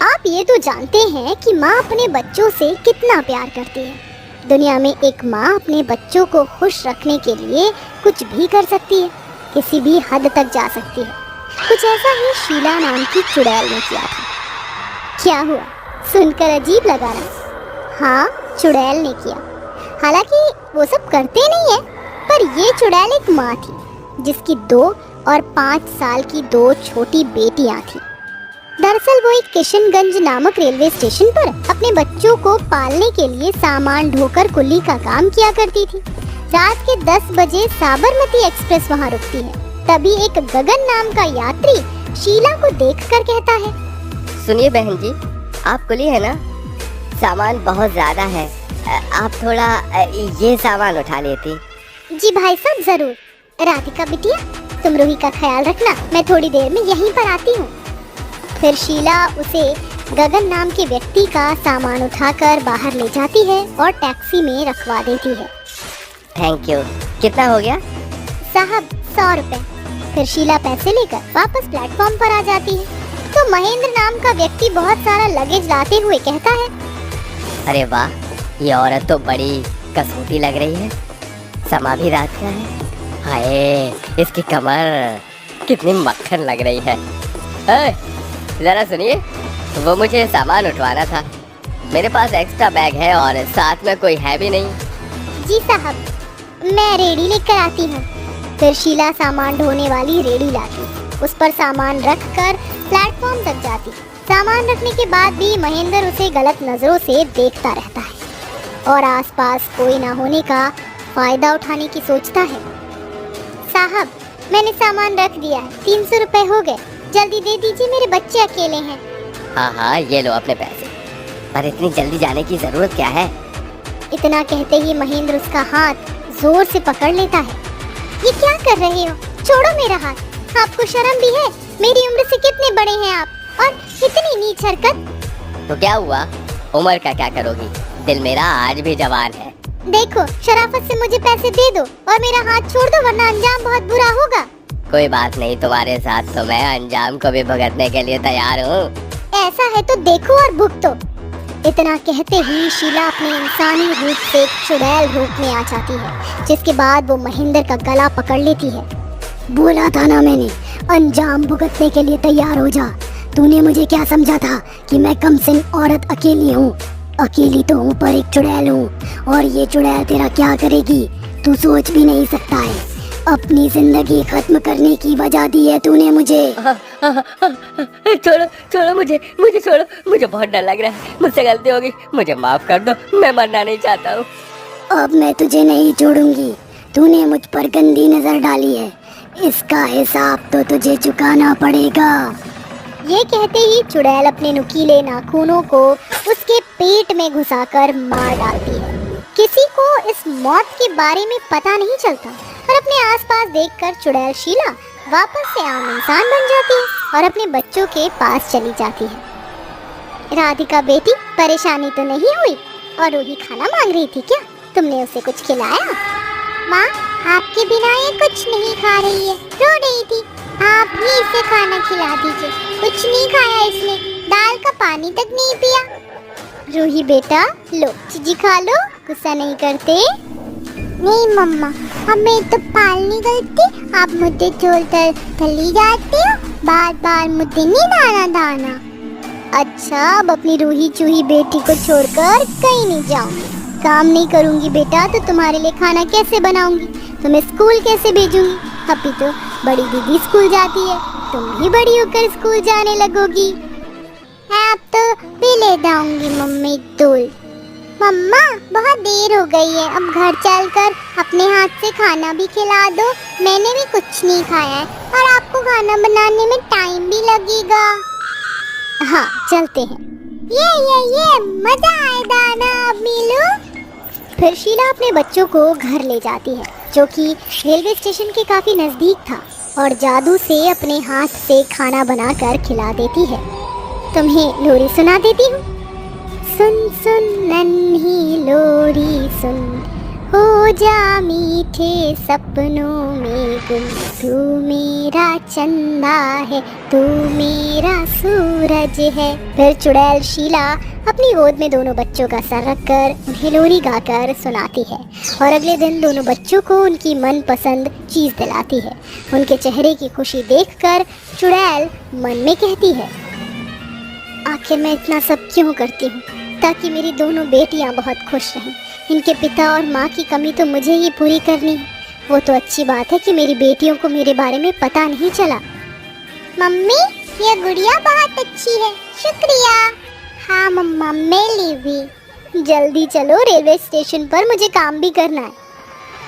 आप ये तो जानते हैं कि माँ अपने बच्चों से कितना प्यार करती है। दुनिया में एक माँ अपने बच्चों को खुश रखने के लिए कुछ भी कर सकती है, किसी भी हद तक जा सकती है। कुछ ऐसा ही शीला नाम की चुड़ैल ने किया था। क्या हुआ, सुनकर अजीब लगा ना? हाँ, चुड़ैल ने किया। हालांकि वो सब करते नहीं है, पर ये चुड़ैल एक माँ थी जिसकी 2 और 5 साल की 2 छोटी बेटियां थीं। दरअसल वो एक किशनगंज नामक रेलवे स्टेशन पर अपने बच्चों को पालने के लिए सामान ढोकर कुल्ली का काम किया करती थी। रात के 10 बजे साबरमती एक्सप्रेस वहाँ रुकती है। तभी एक गगन नाम का यात्री शीला को देखकर कहता है, सुनिए बहन जी, आप कुली है ना? सामान बहुत ज्यादा है, आप थोड़ा ये सामान उठा लेती। जी भाई साहब, जरूर। राधिका बिटिया, तुम रूही का ख्याल रखना, मैं थोड़ी देर में यहीं पर आती हूँ। फिर शीला उसे गगन नाम के व्यक्ति का सामान उठाकर बाहर ले जाती है और टैक्सी में रखवा देती है। Thank you. कितना हो गया? साहब, 100 रुपए। फिर शीला पैसे लेकर वापस प्लेटफॉर्म पर आ जाती है तो महेंद्र नाम का व्यक्ति बहुत सारा लगेज लाते हुए कहता है, अरे वाह, ये औरत तो बड़ी कसौटी लग रही है। समा भी रात का है। हाय, इसकी कमर कितनी मक्खन लग रही है। जरा सुनिए, वो मुझे सामान उठवाना था। मेरे पास एक्स्ट्रा बैग है और साथ में कोई है भी नहीं। जी साहब, मैं रेडी लेकर आती हूँ। फिर शीला सामान ढोने वाली रेडी लाती, उस पर सामान रखकर प्लेटफॉर्म तक जाती। सामान रखने के बाद भी महेंद्र उसे गलत नजरों से देखता रहता है और आसपास कोई ना होने का फायदा उठाने की सोचता है। साहब, मैंने सामान रख दिया है, 300 रुपए हो गए, जल्दी दे दीजिए, मेरे बच्चे अकेले हैं। हाँ, ये लो अपने पैसे। पर इतनी जल्दी जाने की जरूरत क्या है? इतना कहते ही महेंद्र उसका हाथ जोर से पकड़ लेता है। ये क्या कर रहे हो? छोड़ो मेरा हाथ। आपको शर्म भी है? मेरी उम्र से कितने बड़े हैं आप, और इतनी नीच हरकत। तो क्या हुआ, उम्र का क्या करोगी? दिल मेरा आज भी जवान है। देखो, शराफत से मुझे पैसे दे दो और मेरा हाथ छोड़ दो, वरना अंजाम बहुत बुरा होगा। कोई बात नहीं, तुम्हारे साथ तो मैं अंजाम को भी भुगतने के लिए तैयार हूँ। ऐसा है तो देखो और भुगतो। इतना कहते ही शीला अपने इंसानी रूप से चुड़ैल रूप में आ जाती है, जिसके बाद वो महेंद्र का गला पकड़ लेती है। बोला था ना मैंने, अंजाम भुगतने के लिए तैयार हो जा। तूने मुझे क्या समझा था कि मैं कमसिन औरत अकेली हूँ? अकेली तो हूँ, पर एक चुड़ैल हूँ, और ये चुड़ैल तेरा क्या करेगी तू सोच भी नहीं सकता है। अपनी जिंदगी खत्म करने की वजह दी है तूने मुझे। छोड़ो मुझे छोड़ो, मुझे बहुत डर लग रहा है। मुझसे गलती हो गई, मुझे माफ कर दो, मैं मरना नहीं चाहता हूँ। अब मैं तुझे नहीं छोड़ूंगी। तूने मुझ पर गंदी नजर डाली है, इसका हिसाब तो तुझे चुकाना पड़ेगा। ये कहते ही चुड़ैल अपने नुकीले नाखूनों को उसके पेट में घुसाकर मार डालती है। किसी को इस मौत के बारे में पता नहीं चलता, और अपने आसपास देखकर चुड़ैल शीला वापस से आम इंसान बन जाती है और अपने बच्चों के पास चली जाती है। राधिका बेटी, परेशानी तो नहीं हुई? और रूही खाना मांग रही थी क्या? तुमने उसे कुछ खिलाया? माँ, आपके बिना ये कुछ नहीं खा रही है, रो रही थी। आप ही इसे खाना खिला दीजिए। कुछ नहीं खाया इसने, दाल का पानी तक नहीं पिया। रूही बेटा, लो चीजी खा लो, गुस्सा नहीं करते? नहीं मम्मा, हमें तो पालनी गलती, आप मुझे छोड़कर चली जाती हो, बार बार मुझे नहीं दाना। अच्छा, अब अपनी रूही चूही बेटी को छोड़कर कहीं नहीं जाऊंगी। काम नहीं करूंगी बेटा तो तुम्हारे लिए खाना कैसे बनाऊंगी? तुम्हें स्कूल कैसे भेजूंगी? अभी तो बड़ी दीदी स्कूल जाती है, तुम भी बड़ी होकर स्कूल जाने लगोगी। अब तो भी ले जाऊंगी मम्मी दूध। मम्मा, बहुत देर हो गई है, अब घर चलकर अपने हाथ से खाना भी खिला दो। मैंने भी कुछ नहीं खाया है और आपको खाना बनाने में टाइम भी लगेगा। हाँ, चलते हैं। ये मजा आएगा ना अब मिलू। फिर शीला अपने बच्चों को घर ले जाती है, जो कि रेलवे स्टेशन के काफी नजदीक था, और जादू से अपने हाथ से खाना बनाकर खिला देती है। तुम्हें लोरी सुना देती हूँ। सुन सुन नन्ही लोरी सुन, हो जा मीठे सपनों में गुम, तू मेरा चंदा है, तू मेरा सूरज है। फिर चुड़ैल शीला अपनी गोद में दोनों बच्चों का सर रखकर उन्हें लोरी गाकर सुनाती है और अगले दिन दोनों बच्चों को उनकी मनपसंद चीज़ दिलाती है। उनके चेहरे की खुशी देखकर चुड़ैल मन में कहती है, आखिर मैं इतना सब क्यों करती हूँ, ताकि मेरी दोनों बेटियाँ बहुत खुश रहें। इनके पिता और माँ की कमी तो मुझे ही पूरी करनी है। वो तो अच्छी बात है कि मेरी बेटियों को मेरे बारे में पता नहीं चला। मम्मी, ये गुड़िया बहुत अच्छी है, शुक्रिया। हाँ मम्मा, मेरी भी। जल्दी चलो, रेलवे स्टेशन पर मुझे काम भी करना है।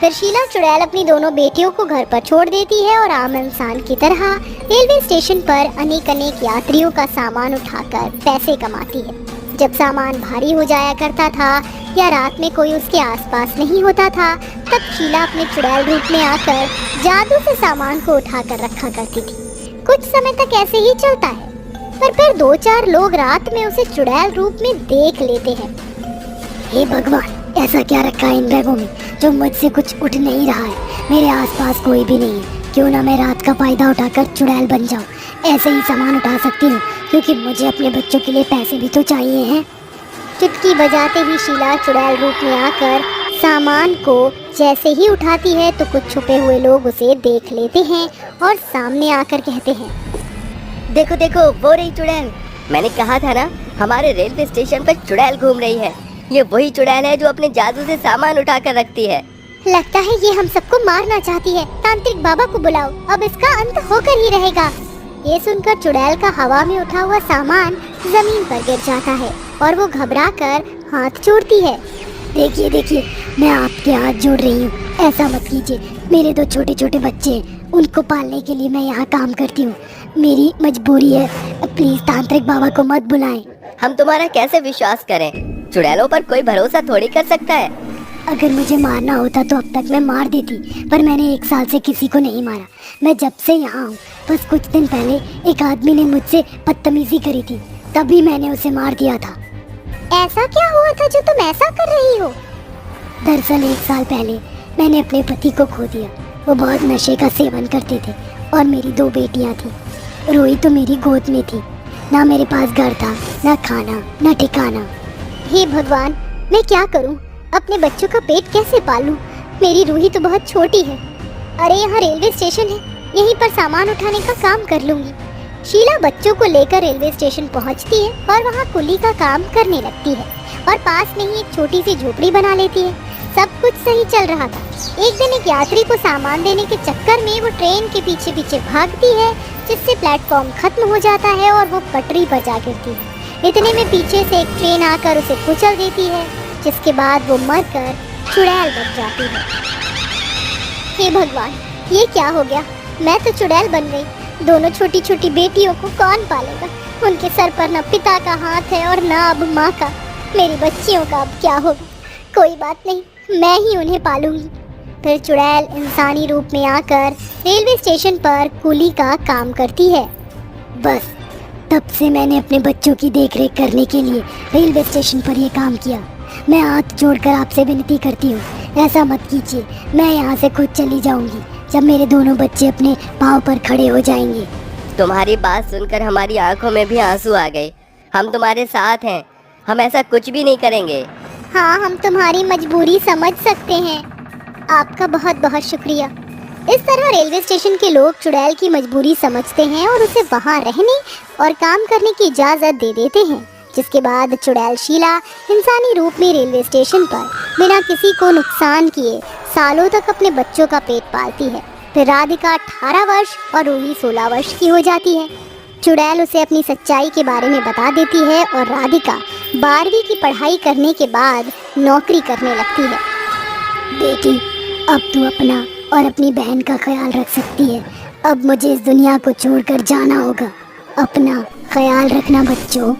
फिर शीला चुड़ैल अपनी दोनों बेटियों को घर पर छोड़ देती है और आम इंसान की तरह रेलवे स्टेशन पर अनेक यात्रियों का सामान उठाकर पैसे कमाती है। जब सामान भारी हो जाया करता था या रात में कोई उसके आसपास नहीं होता था, तब शीला अपने चुड़ैल रूप में आकर जादू से सामान को उठाकर रखा करती थी। कुछ समय तक ऐसे ही चलता है, पर फिर 2-4 लोग रात में उसे चुड़ैल रूप में देख लेते हैं। हे भगवान, ऐसा क्या रखा है इन बैगों में जो मुझसे कुछ उठ नहीं रहा है। मेरे आसपास कोई भी नहीं है, क्यों ना मैं रात का फायदा उठाकर चुड़ैल बन जाऊं। ऐसे ही सामान उठा सकती हूँ, क्योंकि मुझे अपने बच्चों के लिए पैसे भी तो चाहिए हैं। चुटकी बजाते ही शीला चुड़ैल रूप में आकर सामान को जैसे ही उठाती है तो कुछ छुपे हुए लोग उसे देख लेते हैं और सामने आकर कहते हैं, देखो देखो, वो रही चुड़ैल। मैंने कहा था ना, हमारे रेलवे स्टेशन पर चुड़ैल घूम रही है। ये वही चुड़ैल है जो अपने जादू से सामान उठा कर रखती है। लगता है ये हम सबको मारना चाहती है। तांत्रिक बाबा को बुलाओ, अब इसका अंत होकर ही रहेगा। ये सुनकर चुड़ैल का हवा में उठा हुआ सामान जमीन पर गिर जाता है और वो घबराकर हाथ जोड़ती है। देखिए देखिए, मैं आपके हाथ जोड़ रही हूँ, ऐसा मत कीजिए। मेरे 2 छोटे छोटे बच्चे हैं, उनको पालने के लिए मैं यहाँ काम करती हूँ। मेरी मजबूरी है, प्लीज तांत्रिक बाबा को मत बुलाएं। हम तुम्हारा कैसे विश्वास करें? चुड़ैलों पर कोई भरोसा थोड़ी कर सकता है। अगर मुझे मारना होता तो अब तक मैं मार देती, पर मैंने 1 साल से किसी को नहीं मारा। मैं जब से यहाँ हूँ, बस कुछ दिन पहले एक आदमी ने मुझसे बदतमीजी करी थी, तभी मैंने उसे मार दिया था। ऐसा क्या हुआ था जो तुम ऐसा कर रही हो? दरअसल 1 साल पहले मैंने अपने पति को खो दिया। वो बहुत नशे का सेवन करते थे और मेरी 2 बेटियाँ थी। रोई तो मेरी गोद में थी। ना मेरे पास घर था, ना खाना, ना ठिकाना। हे भगवान, मैं क्या करूँ? अपने बच्चों का पेट कैसे पालूं? मेरी रूही तो बहुत छोटी है। अरे यहाँ रेलवे स्टेशन है, यहीं पर सामान उठाने का काम कर लूंगी। शीला बच्चों को लेकर रेलवे स्टेशन पहुँचती है और वहाँ कुली का काम करने लगती है और पास में ही एक छोटी सी झोपड़ी बना लेती है। सब कुछ सही चल रहा था। एक दिन एक यात्री को सामान देने के चक्कर में वो ट्रेन के पीछे पीछे भागती है, जिससे प्लेटफॉर्म खत्म हो जाता है और वो पटरी पर जा गिरती है। इतने में पीछे से एक ट्रेन आकर उसे कुचल देती है, जिसके बाद वो मरकर चुड़ैल बन जाती है। हे भगवान, ये क्या हो गया? मैं तो चुड़ैल बन गई। दोनों छोटी छोटी बेटियों को कौन पालेगा? उनके सर पर न पिता का हाथ है और न अब माँ का। मेरी बच्चियों का अब क्या होगा? कोई बात नहीं, मैं ही उन्हें पालूंगी। फिर चुड़ैल इंसानी रूप में आकर रेलवे स्टेशन पर कुली का काम करती है। बस तब से मैंने अपने बच्चों की देखरेख करने के लिए रेलवे स्टेशन पर ये काम किया। मैं हाथ जोड़कर आपसे विनती करती हूँ, ऐसा मत कीजिए। मैं यहाँ से खुद चली जाऊँगी जब मेरे दोनों बच्चे अपने पाँव पर खड़े हो जाएंगे। तुम्हारी बात सुनकर हमारी आंखों में भी आंसू आ गए। हम तुम्हारे साथ हैं, हम ऐसा कुछ भी नहीं करेंगे। हाँ, हम तुम्हारी मजबूरी समझ सकते हैं। आपका बहुत बहुत शुक्रिया। इस तरह रेलवे स्टेशन के लोग चुड़ैल की मजबूरी समझते हैं और उसे वहाँ रहने और काम करने की इजाज़त दे देते हैं, जिसके बाद चुड़ैल शीला इंसानी रूप में रेलवे स्टेशन पर बिना किसी को नुकसान किए सालों तक अपने बच्चों का पेट पालती है। फिर राधिका 18 वर्ष और रूही 16 वर्ष की हो जाती है। चुड़ैल उसे अपनी सच्चाई के बारे में बता देती है और राधिका 12वीं की पढ़ाई करने के बाद नौकरी करने लगती है। बेटी, अब तू अपना और अपनी बहन का ख्याल रख सकती है। अब मुझे इस दुनिया को छोड़कर जाना होगा। अपना ख्याल रखना बच्चों।